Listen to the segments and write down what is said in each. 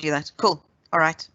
do that. Cool. All right.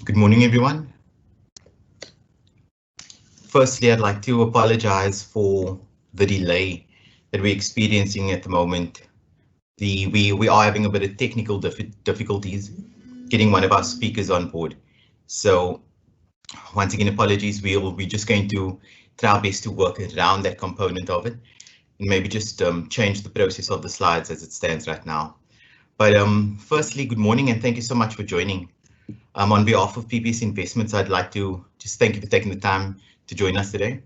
Good morning, everyone. Firstly, I'd like to apologize for the delay that we're experiencing at the moment. We are having a bit of technical difficulties getting one of our speakers on board. So once again, apologies. We're just going to try our best to work around that component of it and maybe just change the process of the slides as it stands right now. But firstly, good morning and thank you so much for joining. On behalf of PPS Investments, I'd like to just thank you for taking the time to join us today.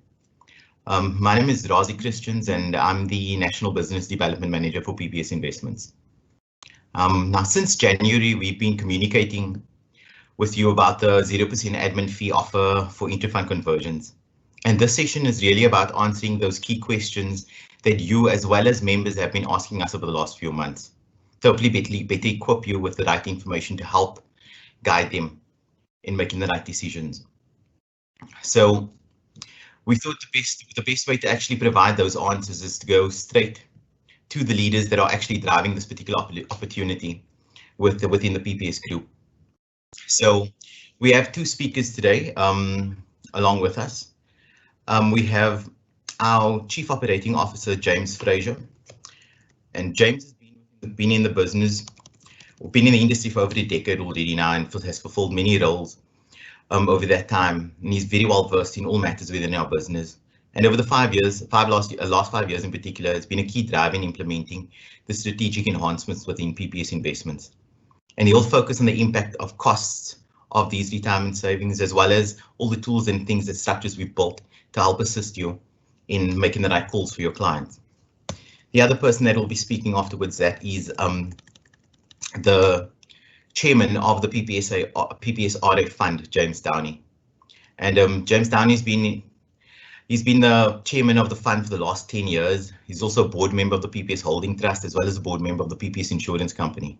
My name is Razi Christians and I'm the National Business Development Manager for PPS Investments. Now, since January, we've been communicating with you about the 0% admin fee offer for interfund conversions. And this session is really about answering those key questions that you as well as members have been asking us over the last few months. To hopefully better equip you with the right information to help guide them in making the right decisions. So we thought the best way to actually provide those answers is to go straight to the leaders that are actually driving this particular opportunity within the PPS group. So we have two speakers today along with us. We have our Chief Operating Officer, James Fraser. And James has been in the business, been in the industry for over a decade already now and has fulfilled many roles over that time. And he's very well versed in all matters within our business. And over the last 5 years in particular, has been a key drive in implementing the strategic enhancements within PPS Investments. And he'll focus on the impact of costs of these retirement savings, as well as all the tools and things that structures we've built to help assist you in making the right calls for your clients. The other person that will be speaking afterwards that is the chairman of the PPS Audit Fund, James Downie. And James Downie's been the chairman of the fund for the last 10 years. He's also a board member of the PPS Holding Trust, as well as a board member of the PPS Insurance Company.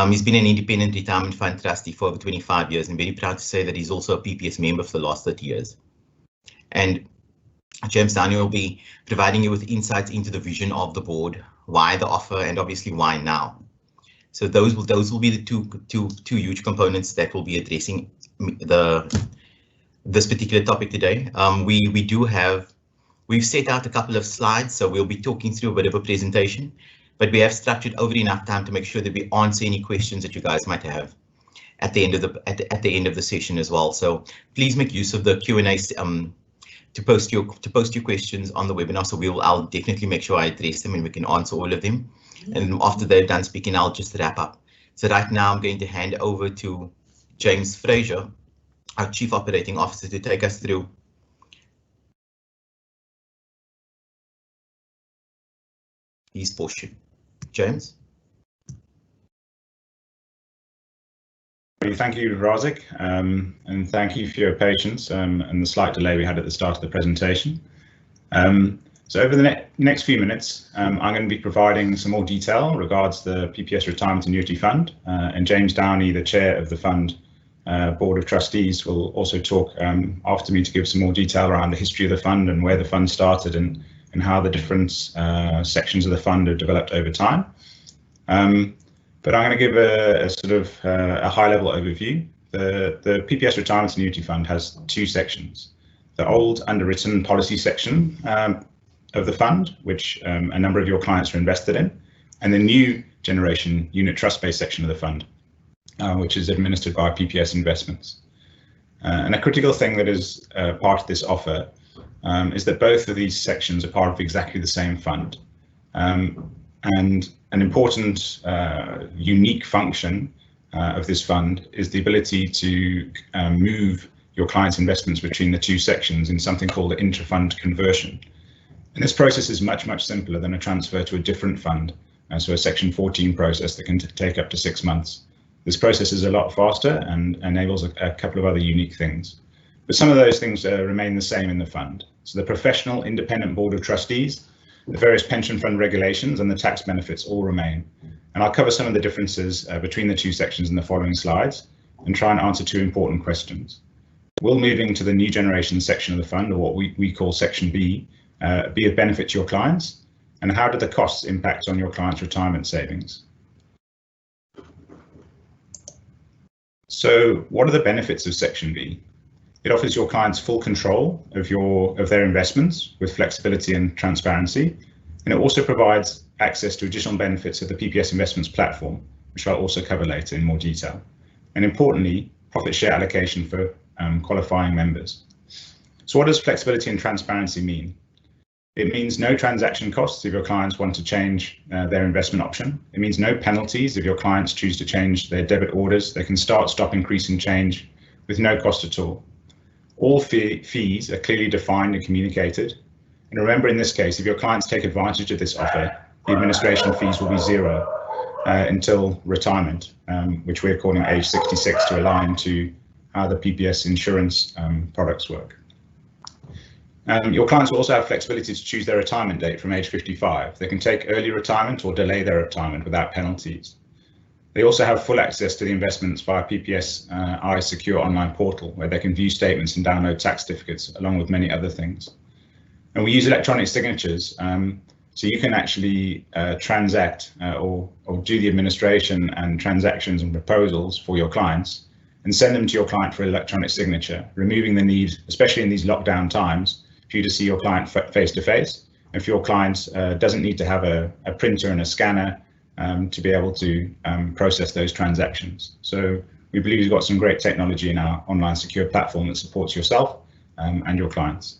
He's been an independent retirement fund trustee for over 25 years and very proud to say that he's also a PPS member for the last 30 years. And James Downie will be providing you with insights into the vision of the board, why the offer, and obviously why now. So those will be the two huge components that will be addressing this particular topic today. We've set out a couple of slides, so we'll be talking through a bit of a presentation, but we have structured over enough time to make sure that we answer any questions that you guys might have at the end of the session as well. So please make use of the Q&A to post your questions on the webinar. So I'll definitely make sure I address them and we can answer all of them. And after they're done speaking, I'll just wrap up. So right now I'm going to hand over to James Fraser, our Chief Operating Officer, to take us through his portion. James. Thank you, Razik, and thank you for your patience and the slight delay we had at the start of the presentation. So over the next few minutes, I'm going to be providing some more detail regards the PPS Retirement Annuity Fund, and James Downie, the chair of the fund board of trustees, will also talk after me to give some more detail around the history of the fund and where the fund started and how the different sections of the fund have developed over time. But I'm going to give a sort of a high-level overview. The PPS Retirement Annuity Fund has two sections. The old underwritten policy section of the fund, which a number of your clients are invested in, and the new generation unit trust-based section of the fund, which is administered by PPS Investments. And a critical thing that is part of this offer is that both of these sections are part of exactly the same fund. And an important unique function of this fund is the ability to move your client's investments between the two sections in something called an intra-fund conversion. And this process is much simpler than a transfer to a different fund, so a Section 14 process that can take up to 6 months. This process is a lot faster and enables a couple of other unique things. But some of those things remain the same in the fund. So the professional independent board of trustees, the various pension fund regulations and the tax benefits all remain. And I'll cover some of the differences between the two sections in the following slides and try and answer two important questions. Will moving to the new generation section of the fund, or what we call Section B, be of benefit to your clients? And how do the costs impact on your clients' retirement savings? So what are the benefits of Section B? It offers your clients full control of their investments with flexibility and transparency, and it also provides access to additional benefits of the PPS Investments platform, which I'll also cover later in more detail. And importantly, profit share allocation for qualifying members. So what does flexibility and transparency mean? It means no transaction costs if your clients want to change their investment option. It means no penalties if your clients choose to change their debit orders. They can start, stop, increase and change with no cost at all. All fees are clearly defined and communicated. And remember, in this case, if your clients take advantage of this offer, the administration fees will be zero until retirement, which we're calling age 66 to align to how the PPS insurance products work. Your clients will also have flexibility to choose their retirement date from age 55. They can take early retirement or delay their retirement without penalties. They also have full access to the investments via PPS Secure Online portal, where they can view statements and download tax certificates, along with many other things. And we use electronic signatures, so you can actually transact or do the administration and transactions and proposals for your clients and send them to your client for electronic signature, removing the need, especially in these lockdown times, for you to see your client face to face. If your client doesn't need to have a printer and a scanner to be able to process those transactions. So we believe we've got some great technology in our online secure platform that supports yourself and your clients.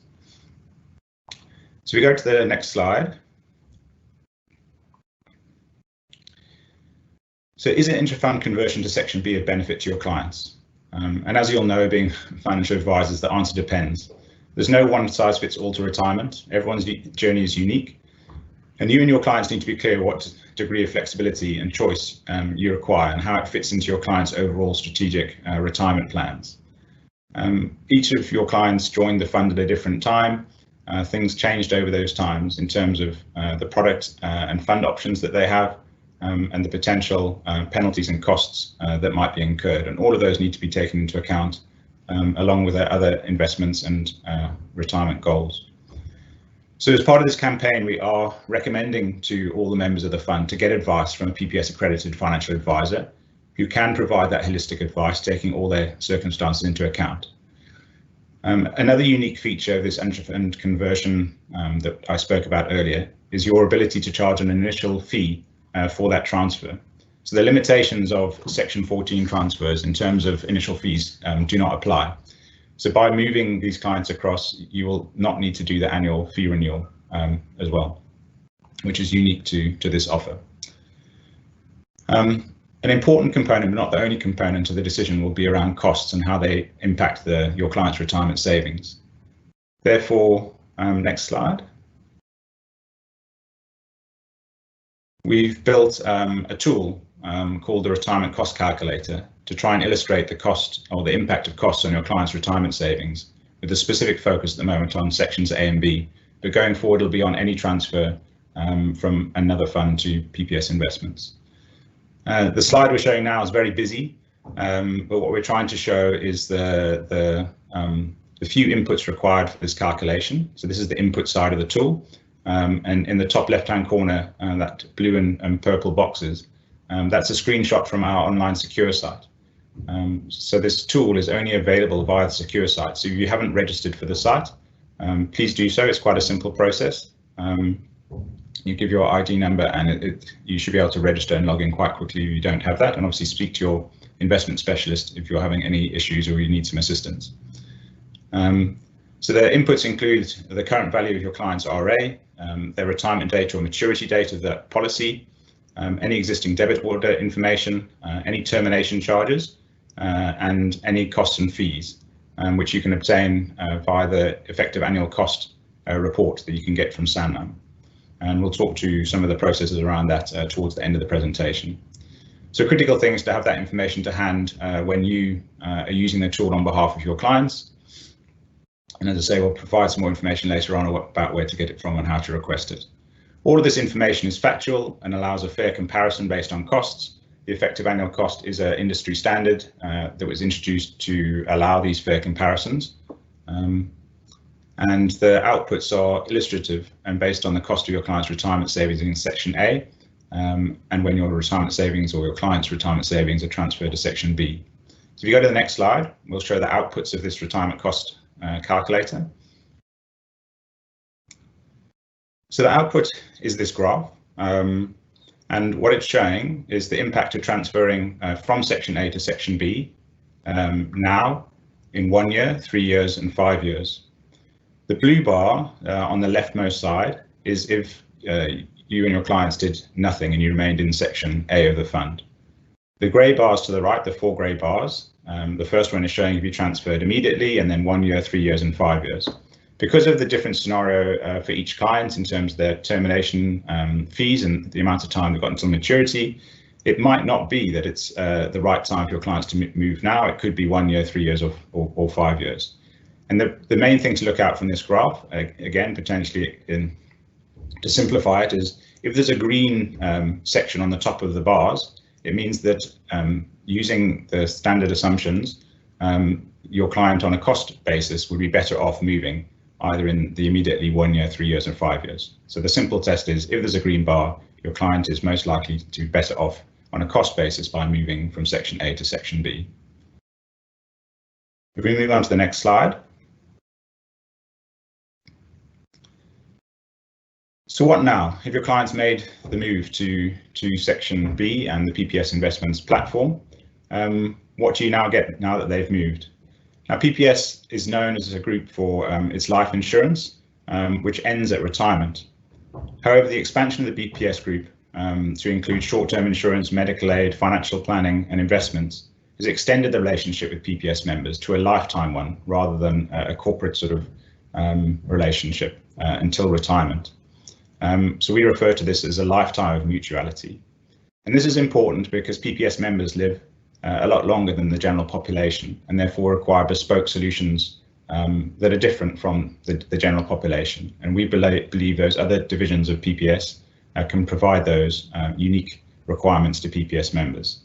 So we go to the next slide. So is an intra-fund conversion to Section B of benefit to your clients? And as you all know, being financial advisors, the answer depends. There's no one size fits all to retirement. Everyone's journey is unique. And you and your clients need to be clear what degree of flexibility and choice you require and how it fits into your client's overall strategic retirement plans. Each of your clients joined the fund at a different time. Things changed over those times in terms of the product and fund options that they have and the potential penalties and costs that might be incurred. And all of those need to be taken into account along with their other investments and retirement goals. So as part of this campaign, we are recommending to all the members of the fund to get advice from a PPS accredited financial advisor who can provide that holistic advice, taking all their circumstances into account. Another unique feature of this intra-fund conversion that I spoke about earlier is your ability to charge an initial fee for that transfer. So the limitations of Section 14 transfers in terms of initial fees do not apply. So by moving these clients across, you will not need to do the annual fee renewal as well, which is unique to this offer. An important component, but not the only component of the decision, will be around costs and how they impact your client's retirement savings. Therefore, next slide. We've built a tool called the Retirement Cost Calculator to try and illustrate the cost or the impact of costs on your client's retirement savings, with a specific focus at the moment on sections A and B, but going forward it'll be on any transfer from another fund to PPS Investments. The slide we're showing now is very busy, but what we're trying to show is the few inputs required for this calculation. So this is the input side of the tool, and in the top left-hand corner, that blue and purple boxes, that's a screenshot from our online secure site. So this tool is only available via the secure site. So if you haven't registered for the site, please do so. It's quite a simple process. You give your ID number and you should be able to register and log in quite quickly if you don't have that, and obviously speak to your investment specialist if you're having any issues or you need some assistance. So the inputs include the current value of your client's RA, their retirement date or maturity date of that policy, any existing debit order information, any termination charges, and any costs and fees. which you can obtain via the effective annual cost report that you can get from Sanlam. And we'll talk to some of the processes around that towards the end of the presentation. So critical thing is to have that information to hand when you are using the tool on behalf of your clients. And as I say, we'll provide some more information later on about where to get it from and how to request it. All of this information is factual and allows a fair comparison based on costs. The effective annual cost is an industry standard that was introduced to allow these fair comparisons. And the outputs are illustrative and based on the cost of your client's retirement savings in Section A, and when your retirement savings or your client's retirement savings are transferred to Section B. So if you go to the next slide, we'll show the outputs of this retirement cost calculator. So the output is this graph, and what it's showing is the impact of transferring from Section A to Section B now in 1 year, 3 years and 5 years. The blue bar on the leftmost side is if you and your clients did nothing and you remained in Section A of the fund. The grey bars to the right, the 4 grey bars, the first one is showing if you transferred immediately and then 1 year, 3 years and 5 years. Because of the different scenario for each client in terms of their termination fees and the amount of time they've got until maturity, it might not be that it's the right time for your clients to move now. It could be 1 year, 3 years or 5 years. And the main thing to look out from this graph, again, potentially to simplify it, is if there's a green section on the top of the bars, it means that using the standard assumptions, your client on a cost basis would be better off moving either in the immediately 1 year, 3 years and 5 years. So the simple test is if there's a green bar, your client is most likely to be better off on a cost basis by moving from Section A to Section B. If we move on to the next slide. So what now? If your client's made the move to Section B and the PPS Investments platform, what do you now get now that they've moved? Now, PPS is known as a group for its life insurance, which ends at retirement. However, the expansion of the PPS group to include short-term insurance, medical aid, financial planning and investments has extended the relationship with PPS members to a lifetime one rather than a corporate sort of relationship until retirement. So we refer to this as a lifetime of mutuality. And this is important because PPS members live a lot longer than the general population and therefore require bespoke solutions that are different from the general population. And we believe those other divisions of PPS can provide those unique requirements to PPS members.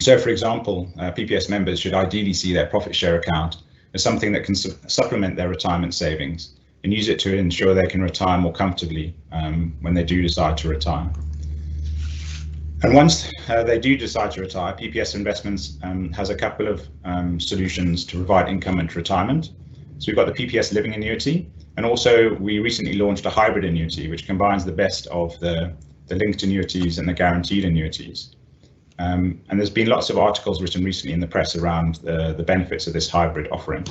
So, for example, PPS members should ideally see their profit share account as something that can supplement their retirement savings and use it to ensure they can retire more comfortably when they do decide to retire. And once they do decide to retire, PPS Investments has a couple of solutions to provide income into retirement. So we've got the PPS Living Annuity, and also we recently launched a hybrid annuity, which combines the best of the linked annuities and the guaranteed annuities. And there's been lots of articles written recently in the press around the benefits of this hybrid offering.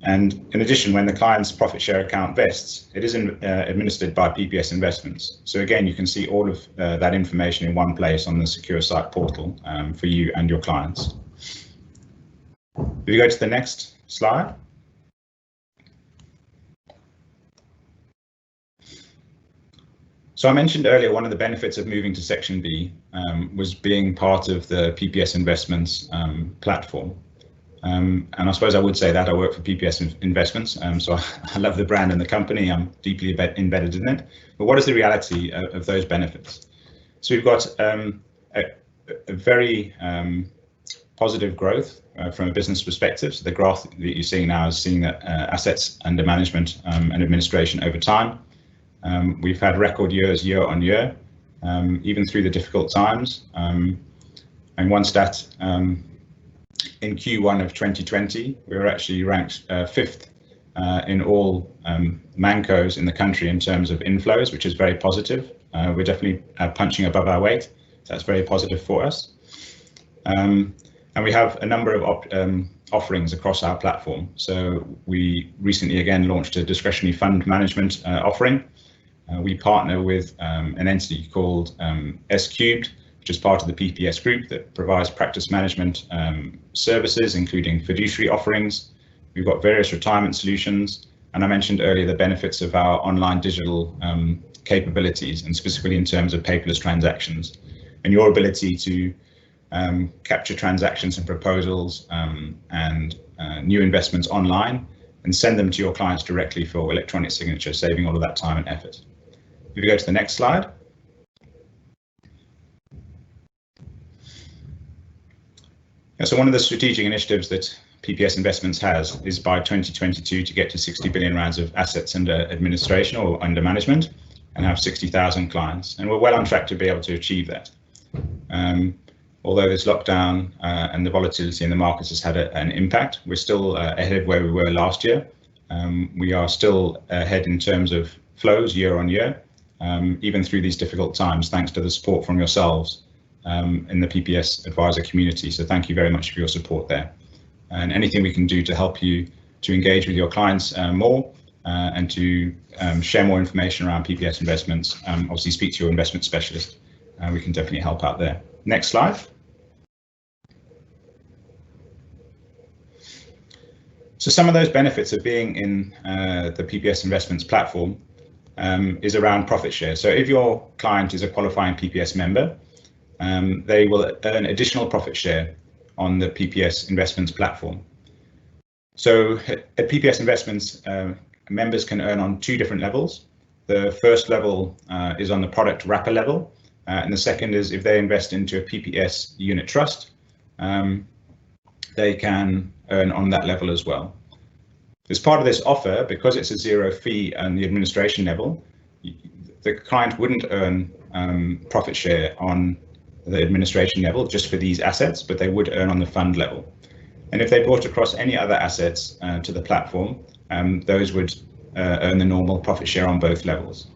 And in addition, when the client's profit share account vests, it is administered by PPS Investments. So again, you can see all of that information in one place on the Secure Site portal for you and your clients. If you go to the next slide. So I mentioned earlier one of the benefits of moving to Section B was being part of the PPS Investments platform. And I suppose I would say that I work for PPS Investments, so I love the brand and the company. I'm deeply embedded in it. But what is the reality of those benefits? So we've got a very positive growth from a business perspective. So the graph that you're seeing now is seeing that assets under management and administration over time. We've had record years year on year, even through the difficult times. And one stat, in Q1 of 2020, we were actually ranked 5th in all mancos in the country in terms of inflows, which is very positive. We're definitely punching above our weight. So that's very positive for us. And we have a number of offerings across our platform. So we recently again launched a discretionary fund management offering. We partner with an entity called S Cubed which is part of the PPS group that provides practice management services, including fiduciary offerings. We've got various retirement solutions, and I mentioned earlier the benefits of our online digital capabilities, and specifically in terms of paperless transactions, and your ability to capture transactions and proposals and new investments online and send them to your clients directly for electronic signature, saving all of that time and effort. If you go to the next slide. So one of the strategic initiatives that PPS Investments has is by 2022 to get to 60 billion rands of assets under administration or under management and have 60,000 clients. And we're well on track to be able to achieve that. Although this lockdown and the volatility in the markets has had an impact, we're still ahead of where we were last year. We are still ahead in terms of flows year on year, even through these difficult times, thanks to the support from yourselves in the PPS advisor community. So thank you very much for your support there. And anything we can do to help you to engage with your clients more and to share more information around PPS investments, obviously speak to your investment specialist. We can definitely help out there. Next slide. So some of those benefits of being in the PPS Investments platform is around profit share. So if your client is a qualifying PPS member, they will earn additional profit share on the PPS Investments platform. So at PPS Investments, members can earn on two different levels. The first level is on the product wrapper level, and the second is if they invest into a PPS unit trust, they can earn on that level as well. As part of this offer, because it's a zero fee on the administration level, the client wouldn't earn profit share on the administration level just for these assets, but they would earn on the fund level. And if they brought across any other assets to the platform, those would earn the normal profit share on both levels.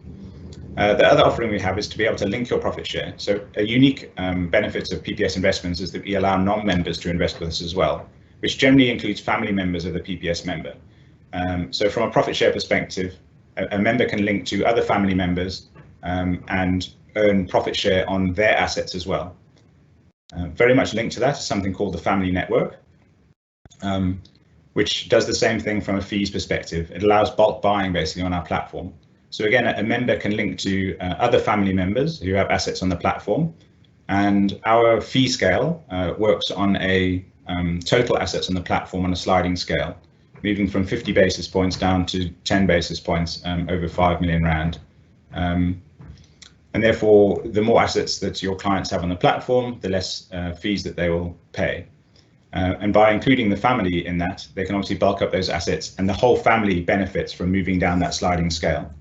The other offering we have is to be able to link your profit share. So a unique benefit of PPS Investments is that we allow non-members to invest with us as well, which generally includes family members of the PPS member. So from a profit share perspective, a member can link to other family members and earn profit share on their assets as well. Very much linked to that is something called the Family Network, which does the same thing from a fees perspective. It allows bulk buying basically on our platform. So again, a member can link to other family members who have assets on the platform, and our fee scale works on a total assets on the platform on a sliding scale, moving from 50 basis points down to 10 basis points over 5 million rand. And therefore, the more assets that your clients have on the platform, the less fees that they will pay. And by including the family in that, they can obviously bulk up those assets, and the whole family benefits from moving down that sliding scale.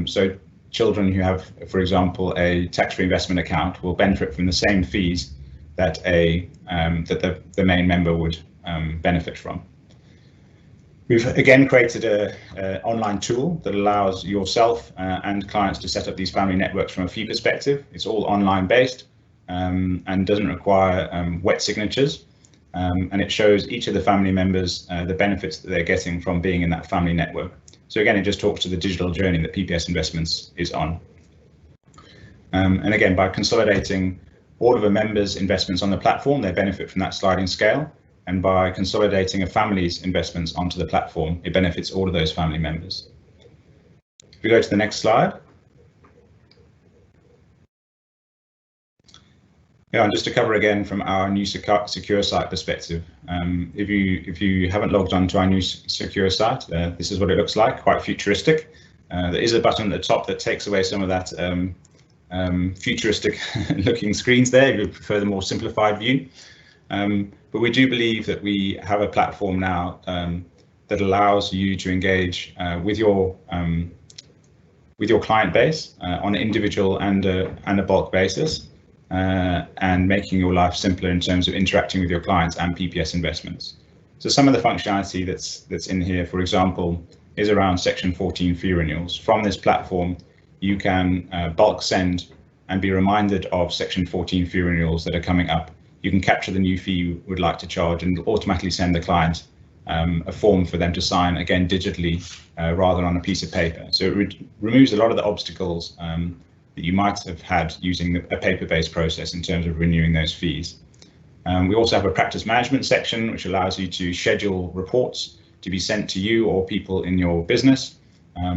So children who have, for example, a tax-free investment account will benefit from the same fees that the main member would benefit from. We've again created an online tool that allows yourself and clients to set up these family networks from a fee perspective. It's all online based and doesn't require wet signatures. And it shows each of the family members the benefits that they're getting from being in that family network. So again, it just talks to the digital journey that PPS Investments is on. And again, by consolidating all of a member's investments on the platform, they benefit from that sliding scale. And by consolidating a family's investments onto the platform, it benefits all of those family members. If we go to the next slide. Yeah, and just to cover again from our new Secure Site perspective, if you haven't logged on to our new Secure Site, this is what it looks like, quite futuristic. There is a button at the top that takes away some of that futuristic looking screens there if you prefer the more simplified view. But we do believe that we have a platform now that allows you to engage with your client base on an individual and a bulk basis, and making your life simpler in terms of interacting with your clients and PPS Investments. So some of the functionality that's in here, for example, is around Section 14 fee renewals. From this platform, you can bulk send and be reminded of Section 14 fee renewals that are coming up. You can capture the new fee you would like to charge and automatically send the client a form for them to sign, again digitally, rather than on a piece of paper. So it removes a lot of the obstacles that you might have had using a paper-based process in terms of renewing those fees. We also have a practice management section, which allows you to schedule reports to be sent to you or people in your business.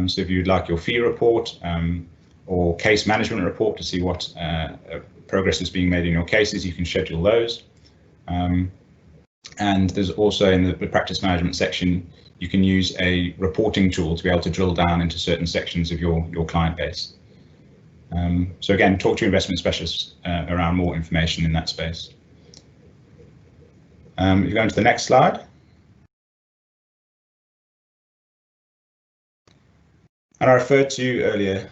So if you'd like your fee report or case management report to see what progress is being made in your cases, you can schedule those. And there's also in the practice management section, you can use a reporting tool to be able to drill down into certain sections of your client base. So again, talk to your investment specialists around more information in that space. If you go into the next slide. And I referred to earlier,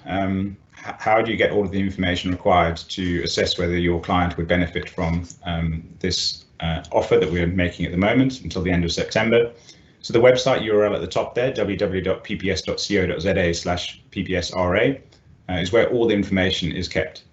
how do you get all of the information required to assess whether your client would benefit from this offer that we're making at the moment until the end of September. So the website URL at the top there, www.pps.co.za/ppsra, is where all the information is kept.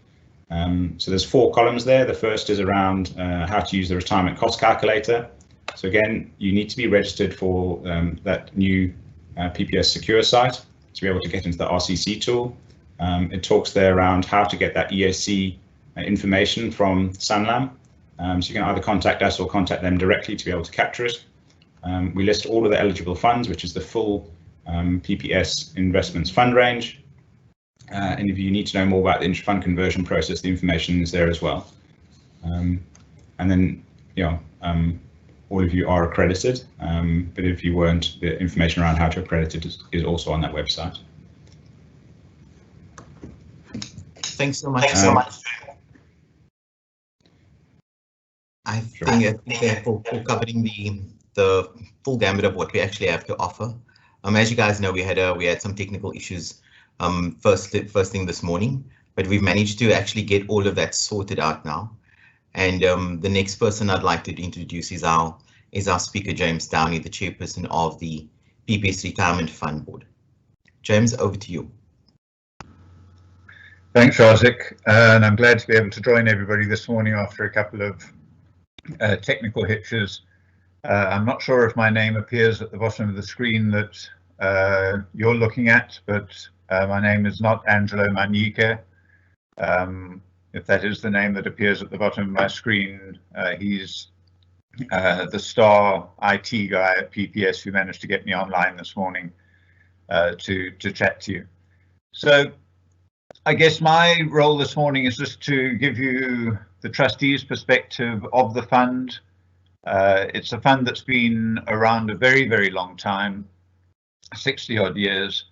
So there's 4 columns there. The first is around how to use the retirement cost calculator. So again, you need to be registered for that new PPS Secure Site to be able to get into the RCC tool. It talks there around how to get that EAC information from Sanlam. So you can either contact us or contact them directly to be able to capture it. We list all of the eligible funds, which is the full PPS investments fund range. And if you need to know more about the intra-fund conversion process, the information is there as well. And then, all of you are accredited, but if you weren't, the information around how to accredit it is also on that website. Thanks so much. I think for covering the full gamut of what we actually have to offer. As you guys know, we had some technical issues first thing this morning, but we've managed to actually get all of that sorted out now. And the next person I'd like to introduce is our speaker, James Downie, the chairperson of the PPS Retirement Fund Board. James, over to you. Thanks, Isaac, and I'm glad to be able to join everybody this morning after a couple of technical hitches. I'm not sure if my name appears at the bottom of the screen that you're looking at, but my name is not Angelo Manike. If that is the name that appears at the bottom of my screen, he's the star IT guy at PPS who managed to get me online this morning to chat to you. So I guess my role this morning is just to give you the trustees' perspective of the fund. It's a fund that's been around a very, very long time, 60 odd years,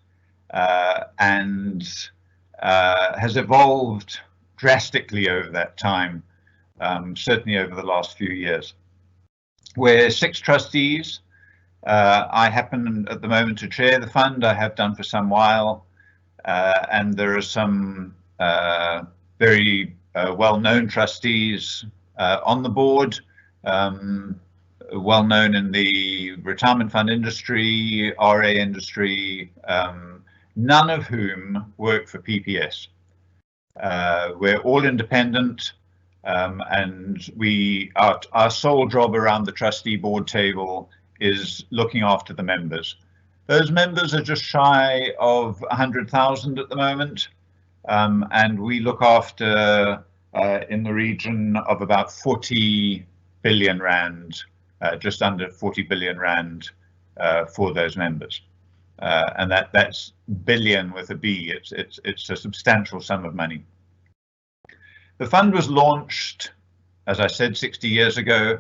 and has evolved drastically over that time, certainly over the last few years. We're 6 trustees. I happen at the moment to chair the fund. I have done for some while, and there are some very well-known trustees on the board, well known in the retirement fund industry, RA industry, none of whom work for PPS. We're all independent, and our sole job around the trustee board table is looking after the members. Those members are just shy of 100,000 at the moment, and we look after in the region of about 40 billion rand, just under 40 billion rand for those members. And that's billion with a B. It's a substantial sum of money. The fund was launched, as I said, 60 years ago,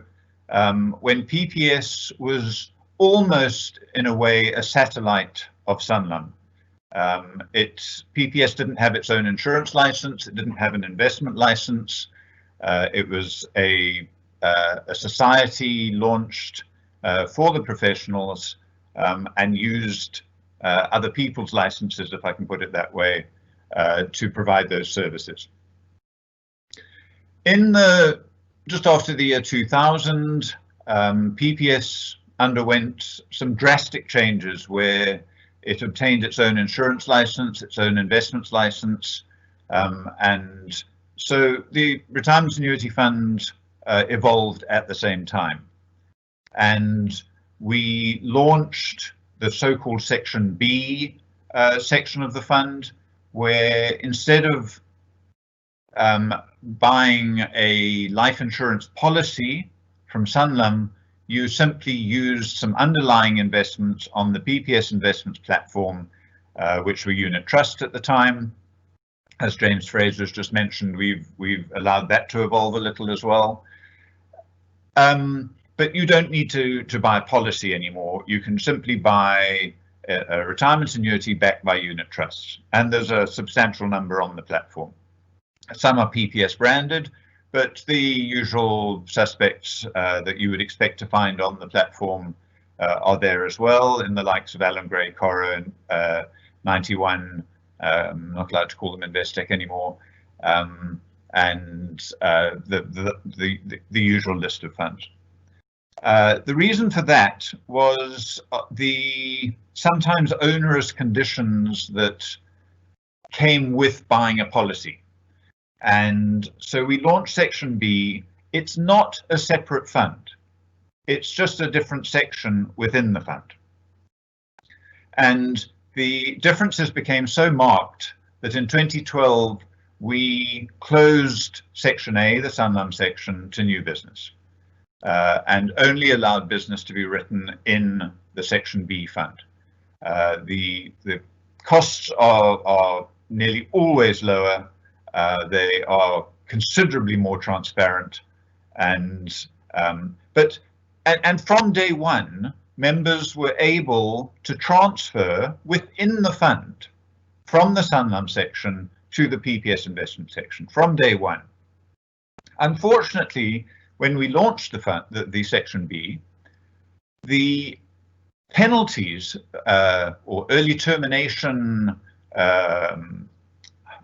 when PPS was almost, in a way, a satellite of Sanlam. PPS didn't have its own insurance license. It didn't have an investment license. It was a society launched for the professionals and used other people's licenses, if I can put it that way, to provide those services. Just after the year 2000, PPS underwent some drastic changes where it obtained its own insurance license, its own investments license, and so the retirement annuity fund evolved at the same time. And we launched the so-called Section B section of the fund, where instead of buying a life insurance policy from Sanlam, you simply used some underlying investments on the PPS investments platform, which were unit trust at the time. As James Fraser has just mentioned, we've allowed that to evolve a little as well. But you don't need to buy a policy anymore. You can simply buy a retirement annuity backed by unit trusts, and there's a substantial number on the platform. Some are PPS branded, but the usual suspects that you would expect to find on the platform are there as well, in the likes of Allen Gray, Cora, 91. I'm not allowed to call them Investec anymore, and the usual list of funds. The reason for that was the sometimes onerous conditions that came with buying a policy. And so we launched Section B. It's not a separate fund. It's just a different section within the fund. And the differences became so marked that in 2012, we closed Section A, the Sanlam section, to new business, and only allowed business to be written in the Section B fund. The costs are nearly always lower. They are considerably more transparent, and from day one, members were able to transfer within the fund from the Sanlam section to the PPS investment section from day one. Unfortunately, when we launched the fund, the Section B, the penalties or early termination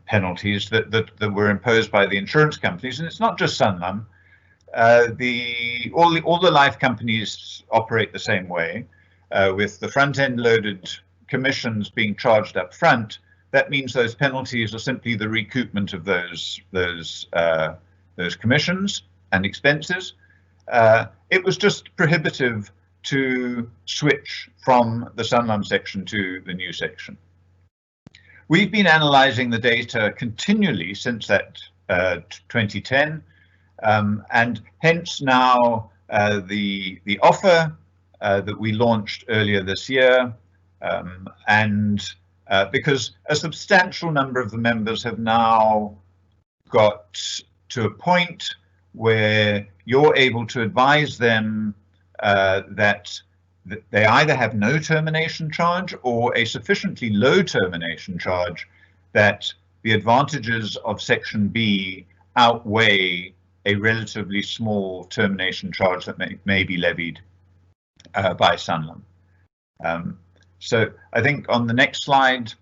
penalties that were imposed by the insurance companies, and it's not just Sanlam. All the life companies operate the same way, with the front-end loaded commissions being charged up front. That means those penalties are simply the recoupment of those commissions and expenses. It was just prohibitive to switch from the Sanlam section to the new section. We've been analysing the data continually since that 2010. And hence now the offer that we launched earlier this year, because a substantial number of the members have now got to a point where you're able to advise them that they either have no termination charge or a sufficiently low termination charge that the advantages of Section B outweigh a relatively small termination charge that may be levied by Sanlam. So I think on the next slide,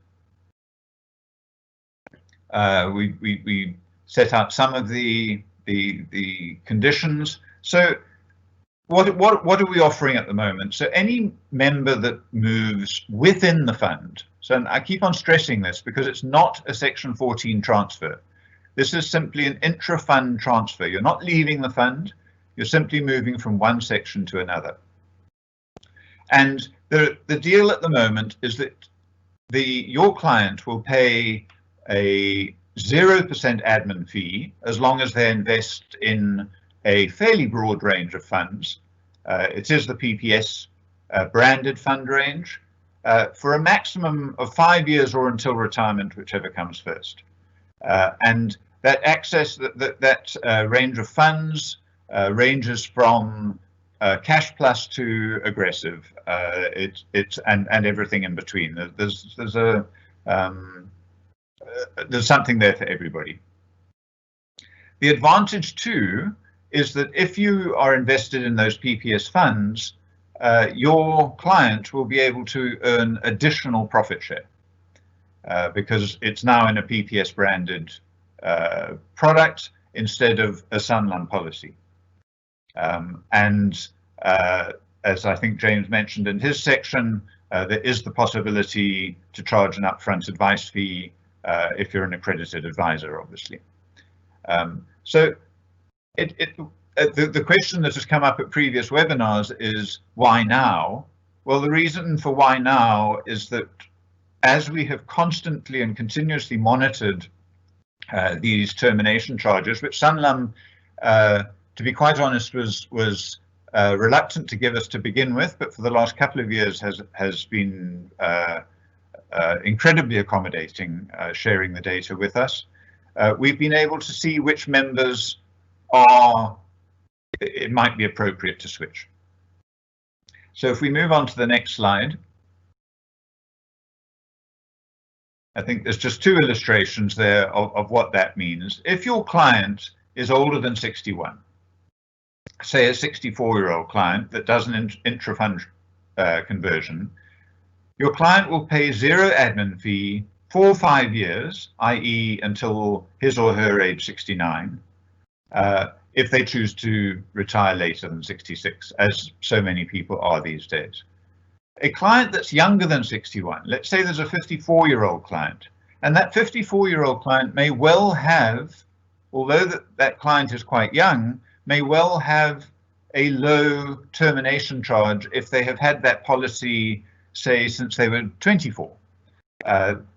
we set out some of the conditions. So what are we offering at the moment? So any member that moves within the fund, so I keep on stressing this because it's not a Section 14 transfer. This is simply an intra-fund transfer. You're not leaving the fund, you're simply moving from one section to another. And the deal at the moment is that your client will pay a 0% admin fee as long as they invest in a fairly broad range of funds. It is the PPS branded fund range for a maximum of 5 years or until retirement, whichever comes first. And that access, that range of funds ranges from cash plus to aggressive. It's everything in between. There's something there for everybody. The advantage too is that if you are invested in those PPS funds, your client will be able to earn additional profit share because it's now in a PPS branded product instead of a Sanlam policy. As I think James mentioned in his section, there is the possibility to charge an upfront advice fee if you're an accredited advisor, obviously. So the question that has come up at previous webinars is why now? Well, the reason for why now is that as we have constantly and continuously monitored these termination charges, which Sanlam, to be quite honest, was reluctant to give us to begin with, but for the last couple of years has been incredibly accommodating, sharing the data with us. We've been able to see which members it might be appropriate to switch. So if we move on to the next slide, I think there's just two illustrations there of what that means. If your client is older than 61, say a 64-year-old client that does an intra-fund conversion, your client will pay 0 admin fee for 5 years, i.e. until his or her age 69, if they choose to retire later than 66, as so many people are these days. A client that's younger than 61, let's say there's a 54-year-old client, and that 54-year-old client may well have, although that client is quite young, may well have a low termination charge if they have had that policy, say, since they were 24.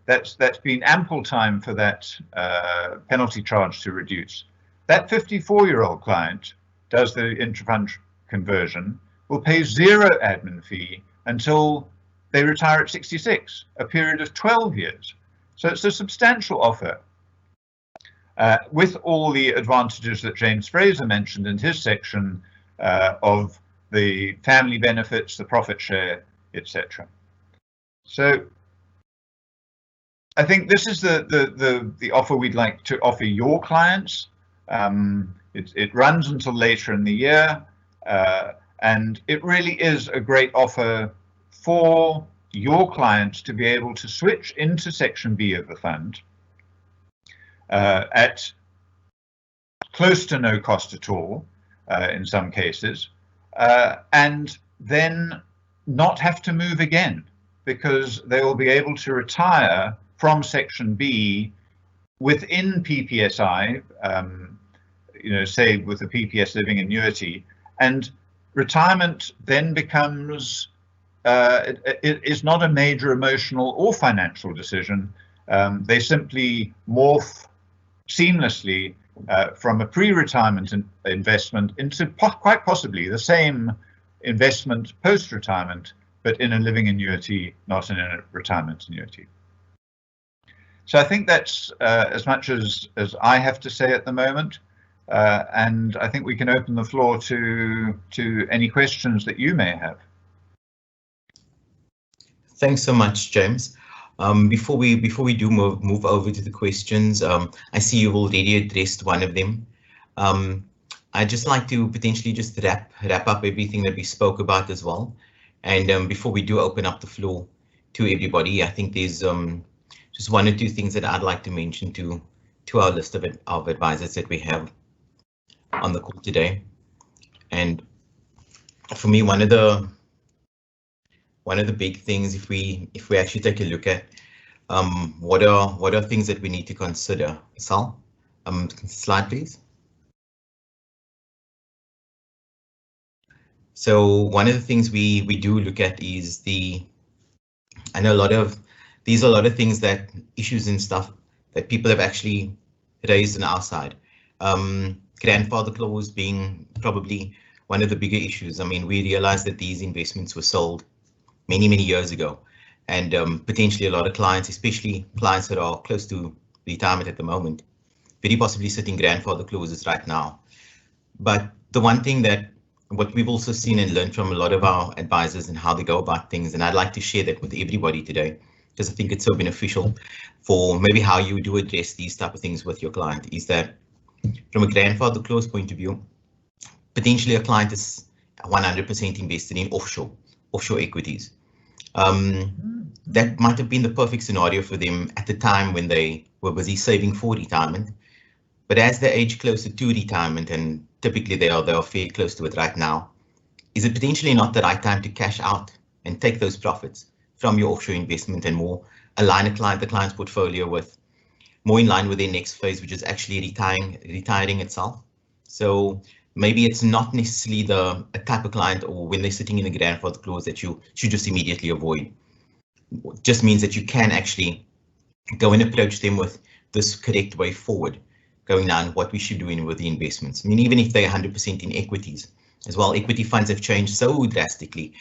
That's been ample time for that penalty charge to reduce. That 54-year-old client does the intra-fund conversion, will pay 0 admin fee until they retire at 66, a period of 12 years. So it's a substantial offer with all the advantages that James Fraser mentioned in his section of the family benefits, the profit share, etc. So I think this is the offer we'd like to offer your clients. It runs until later in the year, and it really is a great offer for your clients to be able to switch into Section B of the fund at close to no cost at all in some cases, and then not have to move again, because they will be able to retire from Section B within PPSI, say with a PPS living annuity, and retirement then becomes, it is not a major emotional or financial decision. They simply morph seamlessly from a pre-retirement investment into quite possibly the same investment post-retirement, but in a living annuity, not in a retirement annuity. So I think that's as much as I have to say at the moment, and I think we can open the floor to any questions that you may have. Thanks so much, James. Before we do move over to the questions, I see you've already addressed one of them. I'd just like to potentially just wrap up everything that we spoke about as well. And before we do open up the floor to everybody, I think there's just one or two things that I'd like to mention to our list of advisors that we have on the call today. And for me, one of the big things, if we actually take a look at what are things that we need to consider. Sal, slide please. So one of the things we do look at is I know these are a lot of things that issues and stuff that people have actually raised on our side. Grandfather clause being probably one of the bigger issues. I mean, we realized that these investments were sold many years ago, and potentially a lot of clients, especially clients that are close to retirement at the moment, very possibly sitting grandfather clauses right now. But the one thing what we've also seen and learned from a lot of our advisors and how they go about things, and I'd like to share that with everybody today, because I think it's so beneficial for maybe how you do address these type of things with your client, is that from a grandfather clause point of view, potentially a client is 100% invested in offshore equities. That might have been the perfect scenario for them at the time when they were busy saving for retirement. But as they age closer to retirement, and typically they are fairly close to it right now, is it potentially not the right time to cash out and take those profits from your offshore investment and more align the client's portfolio with more in line with their next phase, which is actually retiring itself? So maybe it's not necessarily a type of client, or when they're sitting in a grandfather clause, that you should just immediately avoid. It just means that you can actually go and approach them with this correct way forward going down, what we should do with the investments. I mean, even if they're 100% in equities as well, equity funds have changed so drastically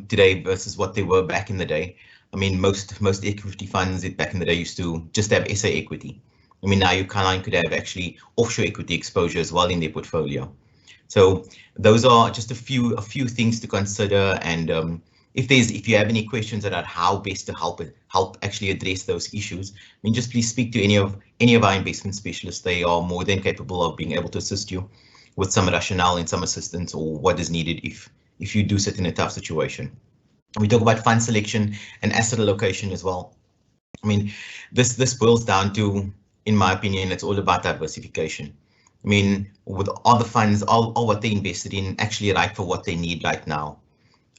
today versus what they were back in the day. I mean, most equity funds back in the day used to just have SA equity. I mean, now you could have actually offshore equity exposure as well in their portfolio. So those are just a few things to consider. And if you have any questions about how best to help actually address those issues, I mean, just please speak to any of our investment specialists. They are more than capable of being able to assist you with some rationale and some assistance or what is needed if you do sit in a tough situation. We talk about fund selection and asset allocation as well. I mean, this boils down to, in my opinion, it's all about diversification. I mean, with all the funds, all what they invested in actually right for what they need right now.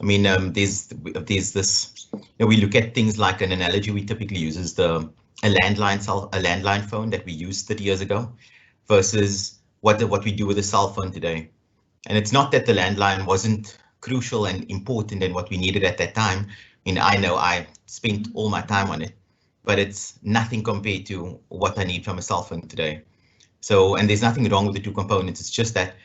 I mean, there's this, we look at things like, an analogy we typically use is a landline phone that we used 30 years ago versus what we do with a cell phone today. And it's not that the landline wasn't crucial and important and what we needed at that time. I mean, I know I spent all my time on it, but it's nothing compared to what I need from a cell phone today. So, and there's nothing wrong with the two components. It's just that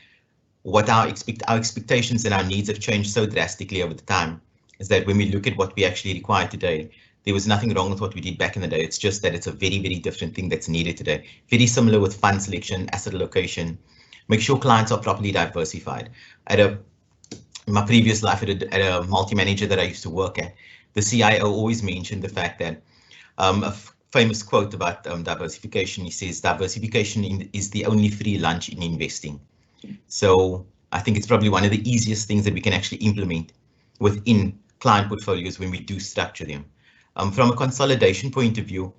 what our expectations and our needs have changed so drastically over the time, is that when we look at what we actually require today, there was nothing wrong with what we did back in the day. It's just that it's a very, very different thing that's needed today. Very similar with fund selection, asset allocation. Make sure clients are properly diversified. In my previous life at a multi-manager that I used to work at, the CIO always mentioned the fact that a famous quote about diversification. He says, diversification is the only free lunch in investing. So I think it's probably one of the easiest things that we can actually implement within client portfolios when we do structure them. From a consolidation point of view,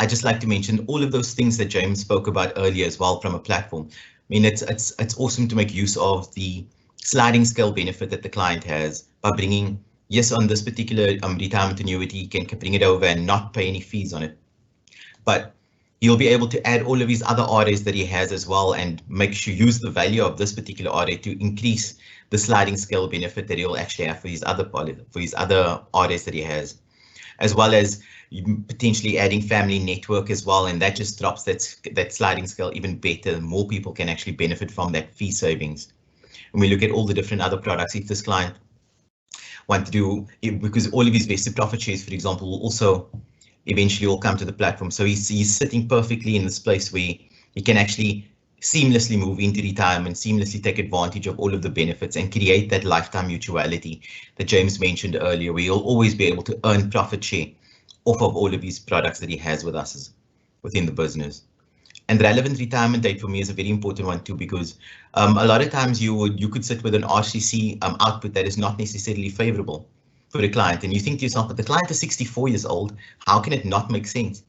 I just like to mention all of those things that James spoke about earlier as well from a platform. I mean, it's awesome to make use of the sliding scale benefit that the client has by bringing, yes, on this particular retirement annuity, you can bring it over and not pay any fees on it. But he'll be able to add all of his other RAs that he has as well and make sure use the value of this particular RA to increase the sliding scale benefit that he'll actually have for his other RAs that he has, as well as potentially adding family network as well, and that just drops that sliding scale even better. More people can actually benefit from that fee savings. When we look at all the different other products, if this client want to do, because all of his vested profit shares, for example, will also eventually all come to the platform. So he's sitting perfectly in this place where he can actually seamlessly move into retirement, seamlessly take advantage of all of the benefits and create that lifetime mutuality that James mentioned earlier, where he'll always be able to earn profit share off of all of these products that he has with us within the business. And the relevant retirement date for me is a very important one too, because a lot of times you could sit with an RCC output that is not necessarily favorable for the client, and you think to yourself, but the client is 64 years old, how can it not make sense?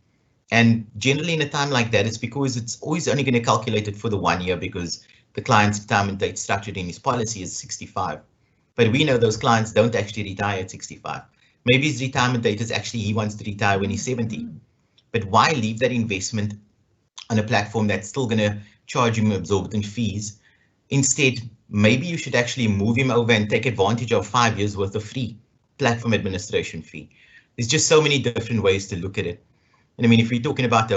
And generally in a time like that, it's because it's always only going to calculate it for the 1 year because the client's retirement date structured in his policy is 65. But we know those clients don't actually retire at 65. Maybe his retirement date is actually he wants to retire when he's 70. But why leave that investment on a platform that's still going to charge him absorbent fees? Instead, maybe you should actually move him over and take advantage of 5 years worth of free platform administration fee. There's just so many different ways to look at it. And I mean, if we're talking about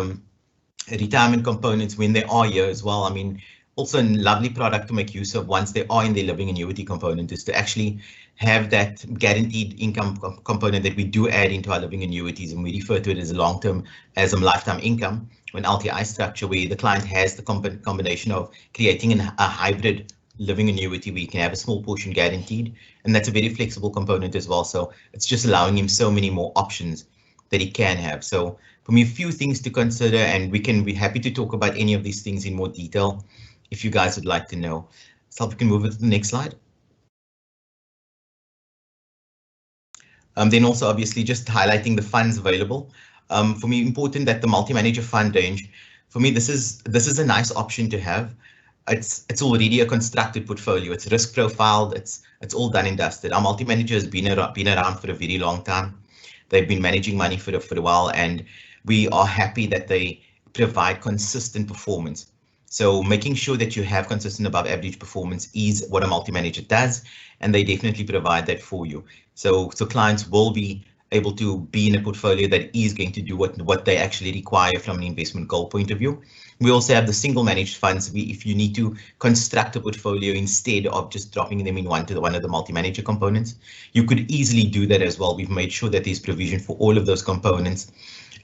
retirement components when they are here as well, I mean, also a lovely product to make use of once they are in their living annuity component is to actually have that guaranteed income component that we do add into our living annuities, and we refer to it as a long-term, as a lifetime income, or an LTI structure, where the client has the combination of creating a hybrid living annuity where you can have a small portion guaranteed, and that's a very flexible component as well. So it's just allowing him so many more options that he can have. So for me, a few things to consider, and we can be happy to talk about any of these things in more detail if you guys would like to know. So we can move it to the next slide. Then also obviously just highlighting the funds available. For me, important that the multi-manager fund range, for me, this is a nice option to have. It's already a constructed portfolio. It's risk profiled. It's all done and dusted. Our multi-manager has been around for a very long time. They've been managing money for a while, and we are happy that they provide consistent performance. So making sure that you have consistent above average performance is what a multi-manager does, and they definitely provide that for you. So clients will be able to be in a portfolio that is going to do what they actually require from an investment goal point of view. We also have the single managed funds. If you need to construct a portfolio instead of just dropping them in one of the multi-manager components, you could easily do that as well. We've made sure that there's provision for all of those components.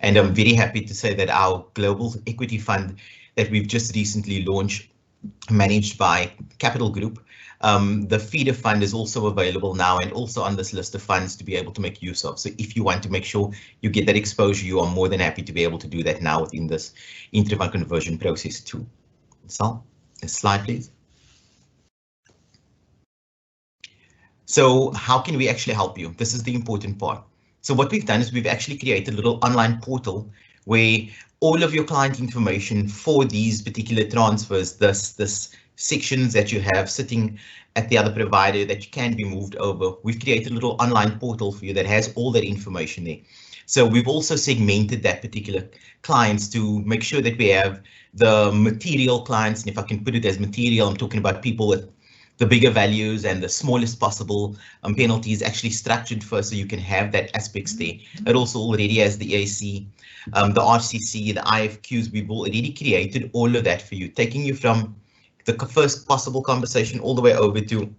And I'm very happy to say that our global equity fund that we've just recently launched, managed by Capital Group, the feeder fund is also available now and also on this list of funds to be able to make use of. So if you want to make sure you get that exposure, you are more than happy to be able to do that now within this intra-fund conversion process too. Sal, next slide, please. So how can we actually help you? This is the important part. So what we've done is we've actually created a little online portal where all of your client information for these particular transfers, this sections that you have sitting at the other provider that can be moved over. We've created a little online portal for you that has all that information there. So we've also segmented that particular clients to make sure that we have the material clients. And if I can put it as material, I'm talking about people with the bigger values and the smallest possible penalties actually structured first, so you can have that aspects there. It also already has the EAC, the RCC, the IFQs. We've already created all of that for you, taking you from the first possible conversation all the way over to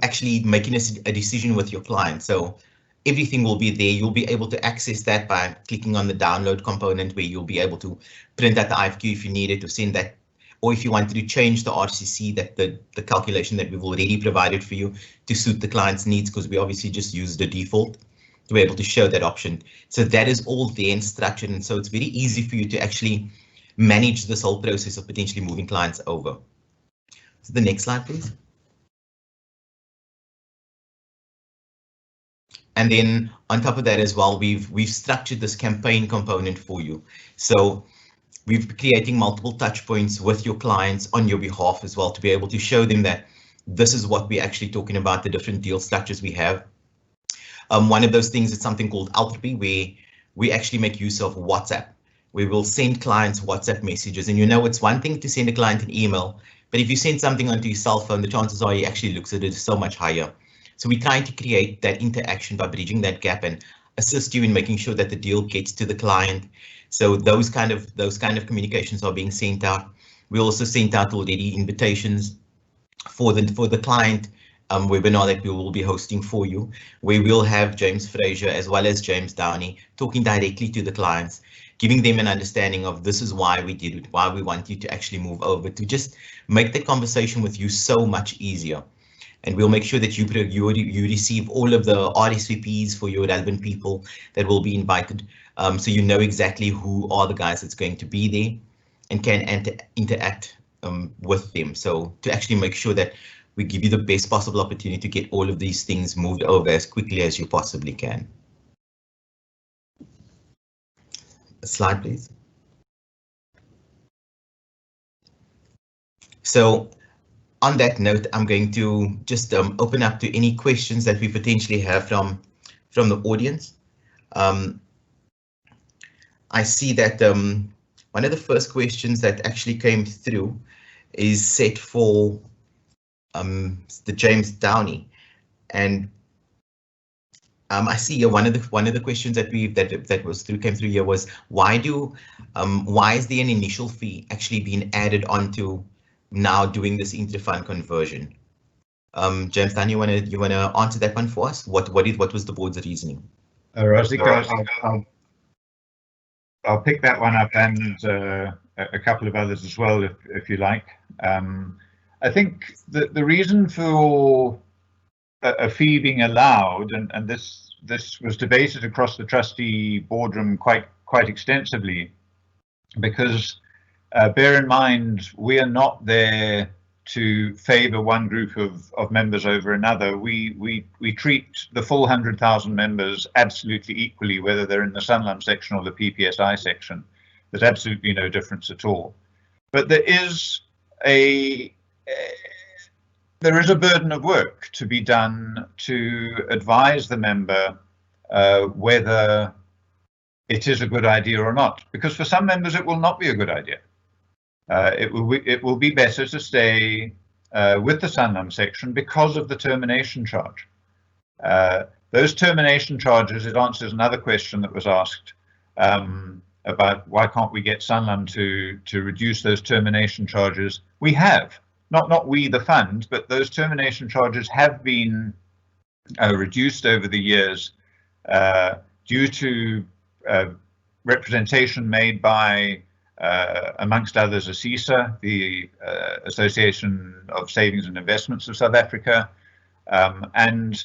actually making a decision with your client. So everything will be there. You'll be able to access that by clicking on the download component, where you'll be able to print out the IFQ if you need it, to send that, or if you wanted to change the RCC, that the calculation that we've already provided for you to suit the client's needs, because we obviously just use the default to be able to show that option. So that is all there and structured, and so it's very easy for you to actually manage this whole process of potentially moving clients over. So the next slide, please. And then on top of that as well, we've structured this campaign component for you. So we're creating multiple touch points with your clients on your behalf as well, to be able to show them that this is what we're actually talking about, the different deal structures we have. One of those things is something called Altropy, where we actually make use of WhatsApp. We will send clients WhatsApp messages, and you know, it's one thing to send a client an email, but if you send something onto your cell phone, the chances are he actually looks at it so much higher. So we're trying to create that interaction by bridging that gap and assist you in making sure that the deal gets to the client. So those kind of communications are being sent out. We also sent out already invitations for the client webinar that we will be hosting for you, where we'll have James Fraser as well as James Downie talking directly to the clients, giving them an understanding of this is why we did it, why we want you to actually move over, to just make the conversation with you so much easier. And we'll make sure that you receive all of the RSVPs for your relevant people that will be invited, so you know exactly who are the guys that's going to be there and can interact with them. So to actually make sure that we give you the best possible opportunity to get all of these things moved over as quickly as you possibly can. A slide, please. So on that note, I'm going to just open up to any questions that we potentially have from the audience. I see that one of the first questions that actually came through is set for the James Downie, and I see here one of the questions that came through here was why is there an initial fee actually being added onto now doing this inter-fund conversion? James Downie, you wanna answer that one for us? What was the board's reasoning? Rosika, I'll pick that one up, and a couple of others as well, if you like. I think the reason for a fee being allowed, and this was debated across the trustee boardroom quite extensively, because bear in mind, we are not there to favour one group of members over another. We treat the full 100,000 members absolutely equally, whether they're in the Sanlam section or the PPSI section. There's absolutely no difference at all. But there is a burden of work to be done to advise the member whether it is a good idea or not, because for some members it will not be a good idea. It will be better to stay with the Sanlam section because of the termination charge. those termination charges, it answers another question that was asked about why can't we get Sanlam to reduce those termination charges. We have, not we the fund, but those termination charges have been reduced over the years due to representation made by amongst others ASISA, the Association of Savings and Investments of South Africa, and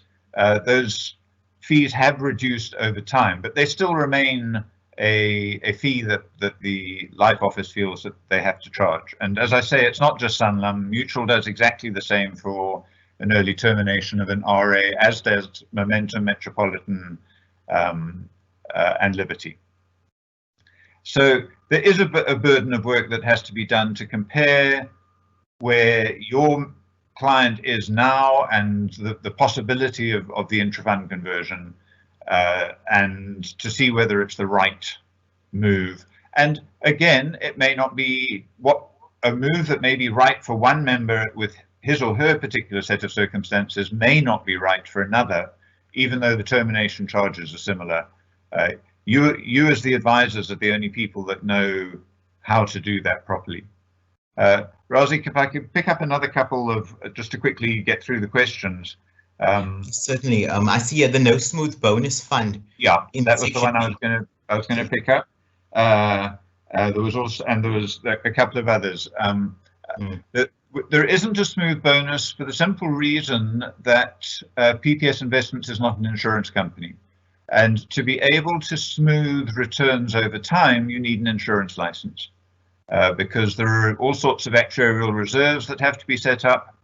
those fees have reduced over time, but they still remain a fee that the Life Office feels that they have to charge. And as I say, it's not just Sanlam. Mutual does exactly the same for an early termination of an RA, as does Momentum, Metropolitan, and Liberty. So there is a burden of work that has to be done to compare where your client is now and the possibility of the intra-fund conversion, and to see whether it's the right move. And again, it may not be a move that may be right for one member with his or her particular set of circumstances may not be right for another, even though the termination charges are similar. You as the advisors are the only people that know how to do that properly. Razik, if I could pick up another couple of, just to quickly get through the questions. Certainly. I see the No Smooth Bonus Fund. Yeah, that was the one I was going to pick up. There was also, and there was a couple of others. There isn't a smooth bonus for the simple reason that PPS Investments is not an insurance company. And to be able to smooth returns over time, you need an insurance license, because there are all sorts of actuarial reserves that have to be set up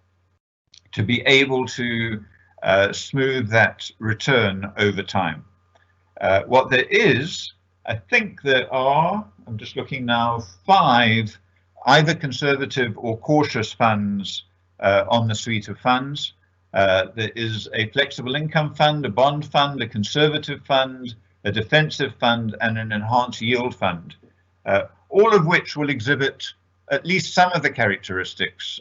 to be able to smooth that return over time. What there is, I think there are, I'm just looking now, 5 either conservative or cautious funds on the suite of funds. There is a flexible income fund, a bond fund, a conservative fund, a defensive fund, and an enhanced yield fund, all of which will exhibit at least some of the characteristics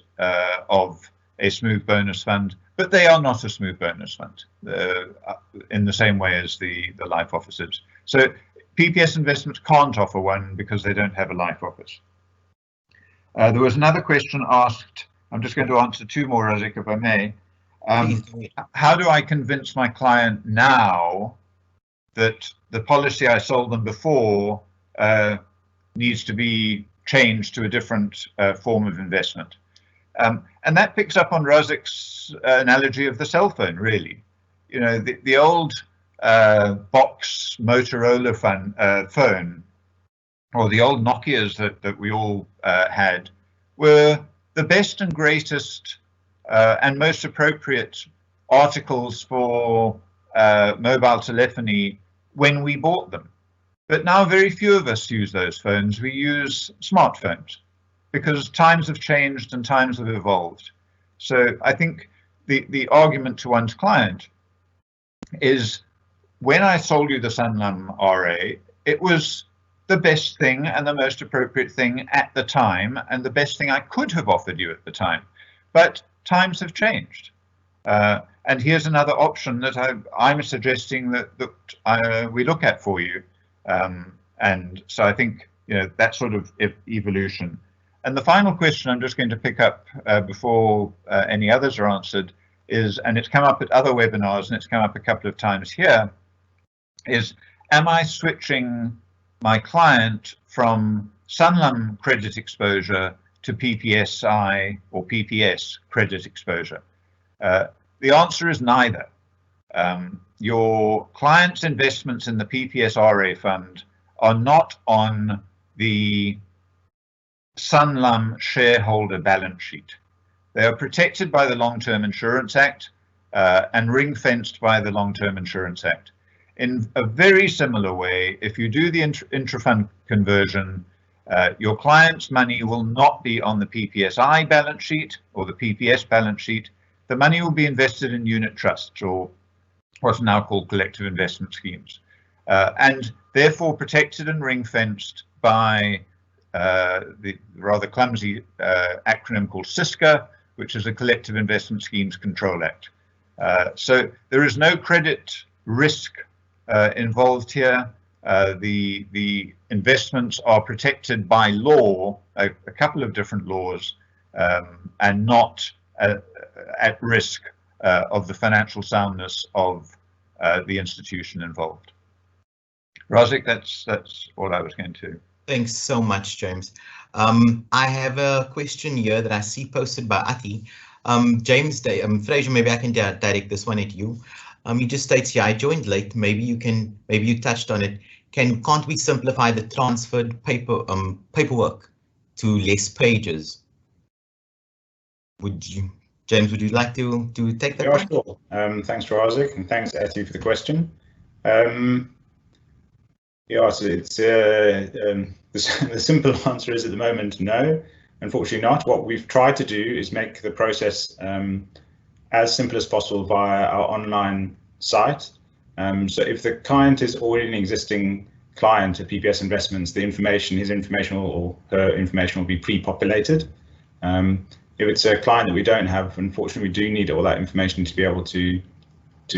of a smooth bonus fund, but they are not a smooth bonus fund in the same way as the Life Offices. So PPS Investments can't offer one because they don't have a Life Office. There was another question asked. I'm just going to answer 2 more, Razik, if I may. How do I convince my client now that the policy I sold them before needs to be changed to a different form of investment? And that picks up on Razik's analogy of the cell phone, really. You know, the old box Motorola phone, or the old Nokias that we all had, were the best and greatest and most appropriate articles for mobile telephony when we bought them. But now very few of us use those phones. We use smartphones because times have changed and times have evolved. So I think the argument to one's client is, when I sold you the Sanlam RA, it was the best thing and the most appropriate thing at the time, and the best thing I could have offered you at the time. But times have changed, and here's another option that I'm suggesting that we look at for you. And so I think, you know, that sort of evolution. And the final question I'm just going to pick up before any others are answered is, and it's come up at other webinars and it's come up a couple of times here, is, am I switching my client from Sanlam credit exposure to PPSI or PPS credit exposure? The answer is neither. Your client's investments in the PPS RA fund are not on the Sanlam shareholder balance sheet. They are protected by the Long-Term Insurance Act and ring-fenced by the Long-Term Insurance Act. In a very similar way, if you do the intra-fund conversion, your client's money will not be on the PPSI balance sheet or the PPS balance sheet. The money will be invested in unit trusts, or what's now called collective investment schemes, and therefore protected and ring-fenced by the rather clumsy acronym called CISCA, which is the Collective Investment Schemes Control Act. So there is no credit risk involved here. The investments are protected by law, a couple of different laws, and not at risk of the financial soundness of the institution involved. Razik, that's all I was going to. Thanks so much, James. I have a question here that I see posted by Ati. James, Fraser, maybe I can direct this one at you. He just states here, I joined late. Maybe you touched on it. Can't we simplify the transferred paperwork to less pages? James, would you like to take that? Yeah, sure. Thanks, Razik, and thanks, Ati, for the question. Yeah, so it's the simple answer is at the moment no, unfortunately not. What we've tried to do is make the process as simple as possible via our online site. So if the client is already an existing client at PPS Investments, the information, his information or her information will be pre-populated. If it's a client that we don't have, unfortunately, we do need all that information to be able to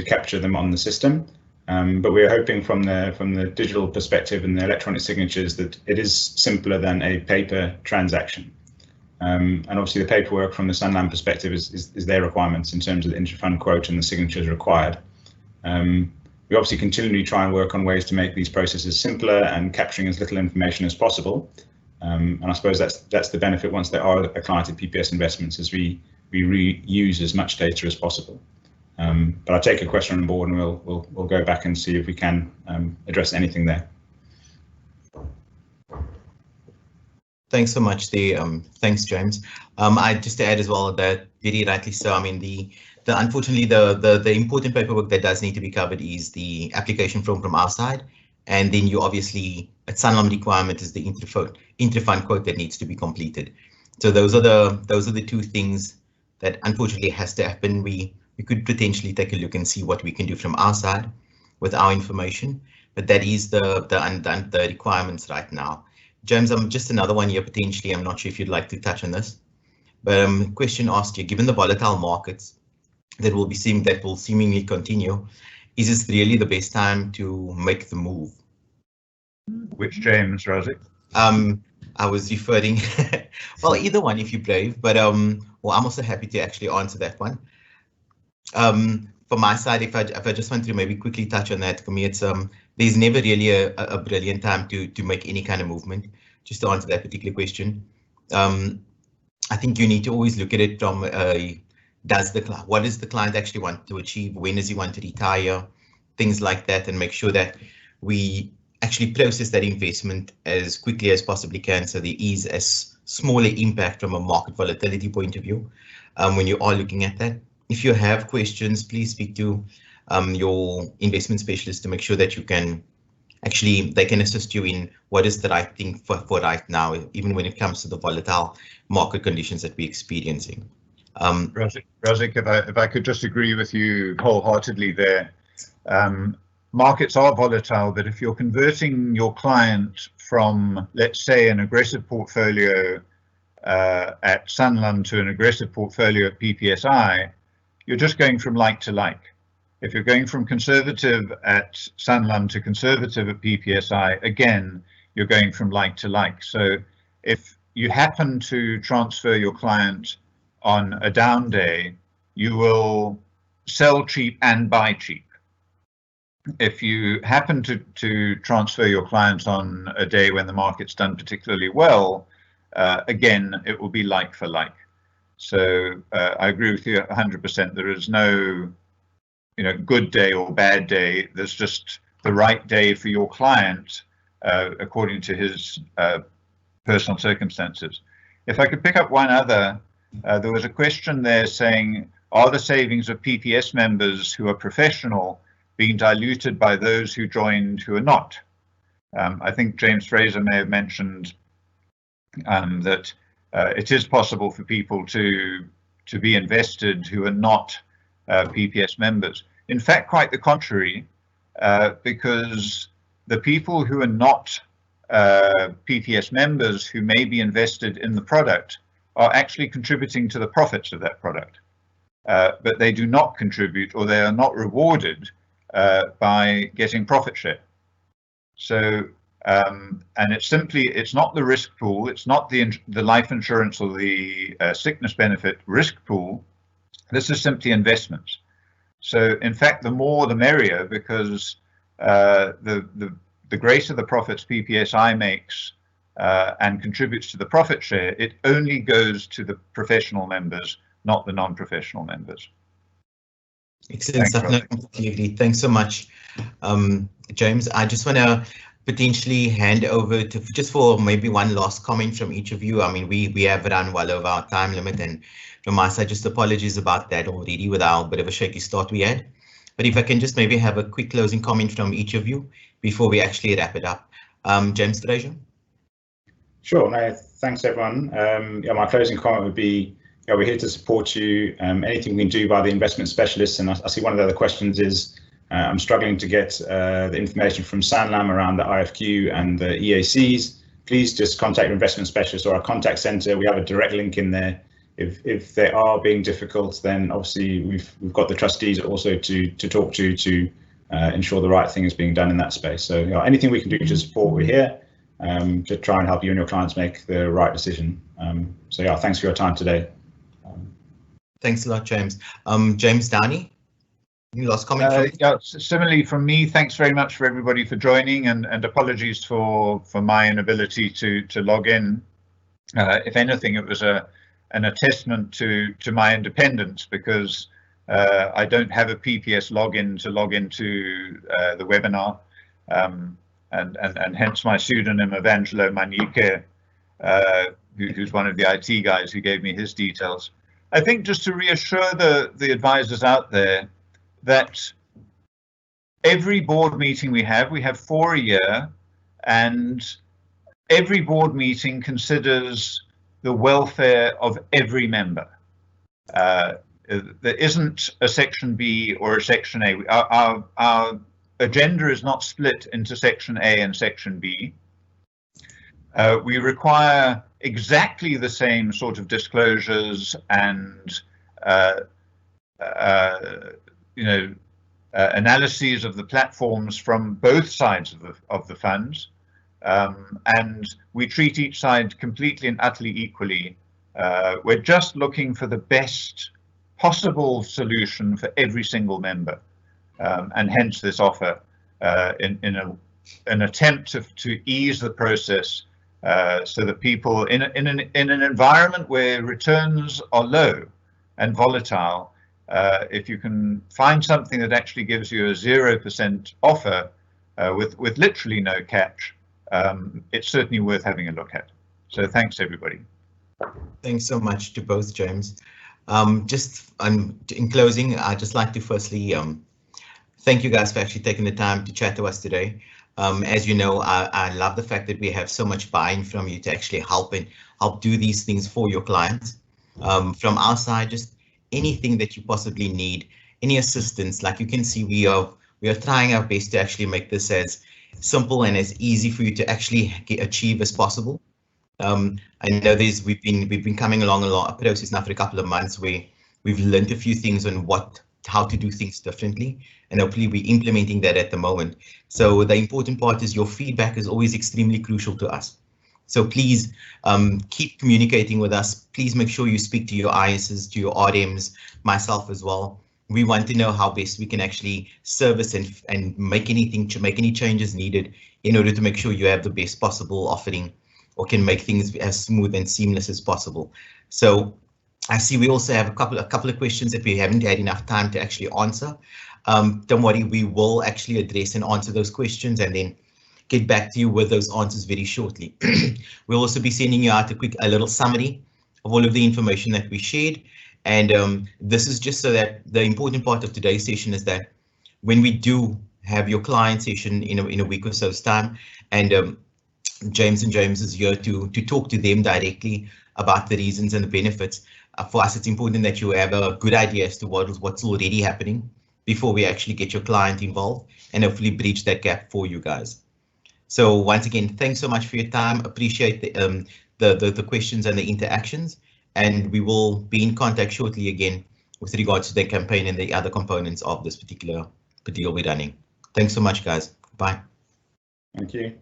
capture them on the system. But we're hoping from the digital perspective and the electronic signatures that it is simpler than a paper transaction. And obviously the paperwork from the Sanlam perspective is their requirements in terms of the intra-fund quote and the signatures required. We obviously continually try and work on ways to make these processes simpler and capturing as little information as possible. And I suppose that's the benefit once they are a client at PPS Investments, is we reuse as much data as possible. But I'll take a question on board and we'll go back and see if we can address anything there. Thanks so much. Thanks, James. I just to add as well that very rightly so. I mean, unfortunately the important paperwork that does need to be covered is the application form from our side, and then you obviously at Sanlam requirement is the intra-fund quote that needs to be completed. So those are the two things that unfortunately has to happen. We could potentially take a look and see what we can do from our side with our information, but that is the requirements right now. James, just another one here potentially. I'm not sure if you'd like to touch on this, but question asked you, given the volatile markets that will seemingly continue, is this really the best time to make the move? Which James, Razik? I was referring, well, either one if you're brave, but well, I'm also happy to actually answer that one. From my side, if I just want to maybe quickly touch on that, for me, it's there's never really a brilliant time to make any kind of movement. Just to answer that particular question, I think you need to always look at it from what does the client actually want to achieve? When does he want to retire? Things like that, and make sure that we actually process that investment as quickly as possibly can, so there is as small an impact from a market volatility point of view when you are looking at that. If you have questions, please speak to your investment specialist to make sure that you can they can assist you in what is the right thing for right now, even when it comes to the volatile market conditions that we're experiencing. Razik, if I could just agree with you wholeheartedly there. Markets are volatile, but if you're converting your client from, let's say, an aggressive portfolio at Sanlam to an aggressive portfolio at PPSI, you're just going from like to like. If you're going from conservative at Sanlam to conservative at PPSI, again, you're going from like to like. So if you happen to transfer your client on a down day, you will sell cheap and buy cheap. If you happen to transfer your client on a day when the market's done particularly well, again, it will be like for like. So I agree with you 100%. There is no, good day or bad day. There's just the right day for your client according to his personal circumstances. If I could pick up one other, there was a question there saying, are the savings of PPS members who are professional being diluted by those who joined who are not? I think James Fraser may have mentioned that it is possible for people to be invested who are not PPS members. In fact, quite the contrary, because the people who are not PPS members who may be invested in the product are actually contributing to the profits of that product, but they do not contribute, or they are not rewarded by getting profit share. So, and it's not the risk pool, it's not the life insurance or the sickness benefit risk pool. This is simply investments. So, in fact, the more the merrier, because the greater the profits PPSI makes and contributes to the profit share, it only goes to the professional members, not the non-professional members. Excellent stuff. No, completely agree. Thanks so much, James. I just want to potentially hand over to just for maybe one last comment from each of you. I mean, we have run well over our time limit, and from my side, just apologies about that already with our bit of a shaky start we had. But if I can just maybe have a quick closing comment from each of you before we actually wrap it up. James, Fraser? Sure. No, thanks, everyone. Yeah, my closing comment would be, yeah, we're here to support you. Anything we can do by the investment specialists, and I see one of the other questions is, I'm struggling to get the information from Sanlam around the IFQ and the EACs. Please just contact your investment specialist or our contact centre. We have a direct link in there. If they are being difficult, then obviously we've got the trustees also to talk to ensure the right thing is being done in that space. So, you know, anything we can do to support, we're here to try and help you and your clients make the right decision. So yeah, thanks for your time today. Thanks a lot, James. James Downie, any last comment? Yeah, similarly from me, thanks very much for everybody for joining, and apologies for my inability to log in. If anything, it was an attestament to my independence, because I don't have a PPS login to log into the webinar, and hence my pseudonym of Angelo Manike, who's one of the IT guys who gave me his details. I think just to reassure the advisors out there that every board meeting we have 4 a year, and every board meeting considers the welfare of every member. There isn't a section B or a section A. Our agenda is not split into section A and section B. We require exactly the same sort of disclosures and analyses of the platforms from both sides of the funds, and we treat each side completely and utterly equally. We're just looking for the best possible solution for every single member, and hence this offer in an attempt to ease the process. So that people in an environment where returns are low and volatile, if you can find something that actually gives you a 0% offer with literally no catch, it's certainly worth having a look at. So thanks, everybody. Thanks so much to both, James. Just in closing, I'd just like to firstly thank you guys for actually taking the time to chat to us today. As you know, I love the fact that we have so much buy-in from you to actually help do these things for your clients. From our side, just anything that you possibly need, any assistance, like you can see, we are trying our best to actually make this as simple and as easy for you to actually achieve as possible. I know we've been coming along a process now for a couple of months where we've learned a few things on how to do things differently, and hopefully we're implementing that at the moment. So the important part is your feedback is always extremely crucial to us. So please keep communicating with us. Please make sure you speak to your ISs, to your RMs, myself as well. We want to know how best we can actually service and make any changes needed in order to make sure you have the best possible offering, or can make things as smooth and seamless as possible. So I see we also have a couple of questions that we haven't had enough time to actually answer. Don't worry, we will actually address and answer those questions and then get back to you with those answers very shortly. We'll also be sending you out a little summary of all of the information that we shared. And this is just so that the important part of today's session is that when we do have your client session in a week or so's time, and James is here to talk to them directly about the reasons and the benefits. For us, it's important that you have a good idea as to what's already happening before we actually get your client involved and hopefully bridge that gap for you guys. So once again, thanks so much for your time. Appreciate the questions and the interactions, and we will be in contact shortly again with regards to the campaign and the other components of this particular the deal be running. Thanks so much, guys. Bye. Thank you.